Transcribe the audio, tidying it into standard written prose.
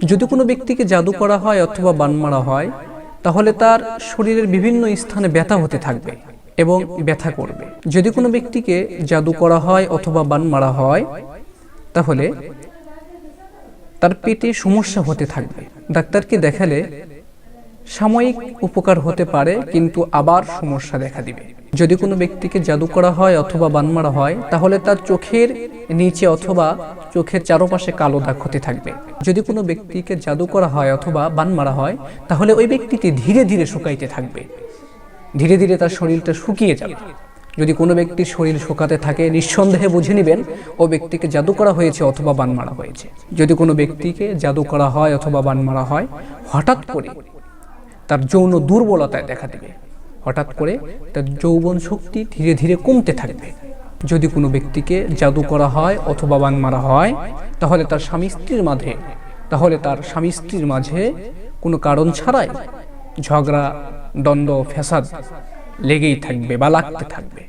যদি কোনো ব্যক্তিকে জাদু করা হয় অথবা বান মারা হয়, তাহলে তার শরীরের বিভিন্ন স্থানে ব্যথা হতে থাকবে এবং ব্যথা করবে। যদি কোনো ব্যক্তিকে জাদু করা হয় অথবা বান মারা হয়, তাহলে তার পেটে সমস্যা হতে থাকবে। ডাক্তারকে দেখালে সাময়িক উপকার হতে পারে, কিন্তু আবার সমস্যা দেখা দিবে। যদি কোনো ব্যক্তিকে জাদু করা হয় অথবা বান মারা হয়, তাহলে তার চোখের নিচে অথবা চোখের চারপাশে কালো দাগ হতে থাকবে। যদি কোনো ব্যক্তিকে জাদু করা হয় অথবা বান মারা হয়, তাহলে ওই ব্যক্তিটি ধীরে ধীরে শুকাইতে থাকবে, ধীরে ধীরে তার শরীরটা শুকিয়ে যাবে। যদি কোনো ব্যক্তির শরীর শুকাতে থাকে, নিঃসন্দেহে বুঝে নেবেন ও ব্যক্তিকে জাদু করা হয়েছে অথবা বান মারা হয়েছে। যদি কোনো ব্যক্তিকে জাদু করা হয় অথবা বান মারা হয়, হঠাৎ করে তার যৌন দুর্বলতায় দেখা দেবে, হঠাৎ করে তার যৌবন শক্তি ধীরে ধীরে কমতে থাকবে। যদি কোনো ব্যক্তিকে জাদু করা হয় অথবা বান মারা হয়, তাহলে তার স্বামী স্ত্রীর মাঝে কোনো কারণ ছাড়াই ঝগড়া, দ্বন্দ্ব, ফ্যাসাদ লেগেই থাকবে বা লাগতে থাকবে।